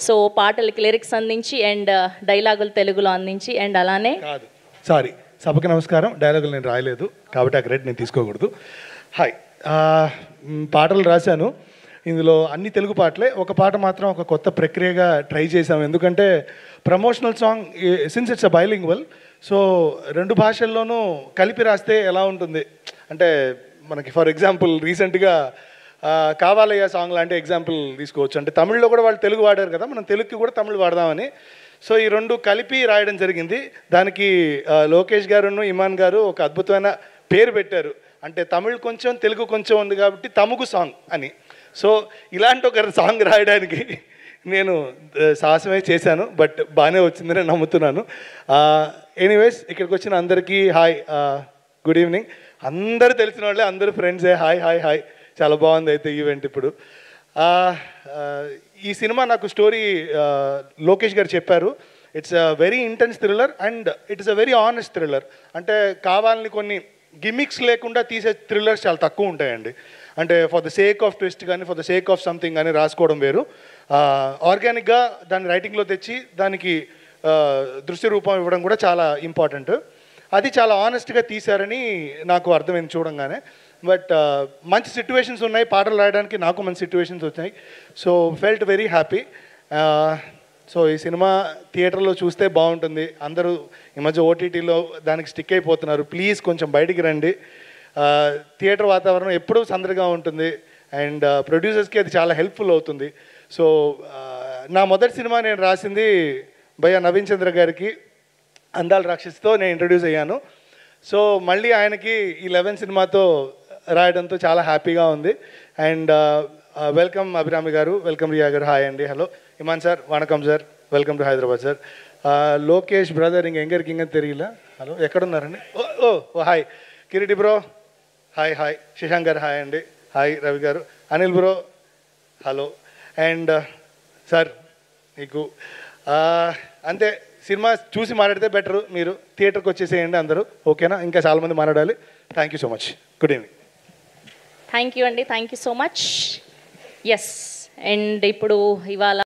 So పాటలకి lyrics అందించి and డైలాగులు తెలుగులో అందించి అండ్ అలానే కాదు సారీ సభకి నమస్కారం. డైలాగులు నేను రాయలేదు కాబట్టి ఆ క్రెడిట్ నేను తీసుకోకూడదు. హాయ్, పాటలు రాశాను. ఇందులో అన్ని తెలుగు పాటలే. ఒక పాట మాత్రం ఒక కొత్త ప్రక్రియగా ట్రై చేశాము. ఎందుకంటే promotional song since it's a bilingual, so రెండు భాషల్లోనూ కలిపి రాస్తే ఎలా ఉంటుంది అంటే, మనకి ఫర్ ఎగ్జాంపుల్ రీసెంట్గా కావాలయ్య సాంగ్ లాంటి ఎగ్జాంపుల్ తీసుకోవచ్చు. అంటే తమిళ్లో కూడా వాళ్ళు తెలుగు వాడారు కదా, మనం తెలుగుకి కూడా తమిళ్ వాడదామని. సో ఈ రెండు కలిపి రాయడం జరిగింది. దానికి లోకేష్ గారును ఇమాన్ గారు ఒక అద్భుతమైన పేరు పెట్టారు. అంటే తమిళ్ కొంచెం తెలుగు కొంచెం ఉంది కాబట్టి తముగు సాంగ్ అని. సో ఇలాంటి ఒక సాంగ్ రాయడానికి నేను సాహసమే చేశాను. బట్ బాగానే వచ్చిందని నమ్ముతున్నాను. ఎనీవేస్, ఇక్కడికి వచ్చిన అందరికీ హాయ్, గుడ్ ఈవినింగ్. అందరూ తెలిసిన వాళ్ళే, అందరూ ఫ్రెండ్సే. హాయ్ హాయ్ హాయ్, చాలా బాగుంది అయితే ఈవెంట్. ఇప్పుడు ఈ సినిమా నాకు స్టోరీ లోకేష్ గారు చెప్పారు. It's a very intense thriller and it's a very honest thriller. అంటే కావాలని కొన్ని గిమిక్స్ లేకుండా తీసే థ్రిల్లర్స్ చాలా తక్కువ ఉంటాయండి. అంటే for the sake of twist కానీ for the sake of something కానీ రాసుకోవడం వేరు. ఆర్గానిక్గా దాన్ని రైటింగ్లో తెచ్చి దానికి దృశ్య రూపం ఇవ్వడం కూడా చాలా ఇంపార్టెంట్. అది చాలా ఆనెస్ట్గా తీశారని నాకు అర్థమైంది చూడంగానే. బట్ మంచి సిట్యువేషన్స్ ఉన్నాయి పాటలు రాయడానికి, నాకు మంచి సిట్యువేషన్స్ వచ్చాయి. So felt very happy. So ఈ సినిమా థియేటర్లో చూస్తే బాగుంటుంది. అందరూ ఈ మధ్య ఓటీటీలో దానికి స్టిక్ అయిపోతున్నారు. ప్లీజ్ కొంచెం బయటికి రండి. థియేటర్ వాతావరణం ఎప్పుడూ సందడిగా ఉంటుంది అండ్ ప్రొడ్యూసర్స్కి అది చాలా హెల్ప్ఫుల్ అవుతుంది. సో నా మొదటి సినిమా నేను రాసింది భయ్యా నవీన్ చంద్ర గారికి, అందాల రాక్షసితో నేను ఇంట్రడ్యూస్ అయ్యాను. సో మళ్ళీ ఆయనకి ఈ 11 సినిమాతో రాయడంతో చాలా హ్యాపీగా ఉంది. అండ్ వెల్కమ్ అభిరామి గారు, వెల్కమ్ రియా గారు, హాయ్ అండి. హలో ఇమాన్ సార్, వణకం sir, welcome to Hyderabad sir. Lokesh brother ఇంక ఇంగని తెలియలా, హలో ఎక్కడున్నారండి? ఓ ఓ hi Kireeti bro, hi hi. Shashank garu hi అండి, hi Ravi garu. Anil bro hello. And sir మీకు అంతే, సినిమా చూసి మాట్లాడితే బెటరు. మీరు థియేటర్కి వచ్చేసేయండి అందరూ, ఓకేనా? ఇంకా చాలామంది మాట్లాడాలి. Thank you so much. Good evening. Thank you అండి, thank you so much. Yes, and ఇప్పుడు ఇవాళ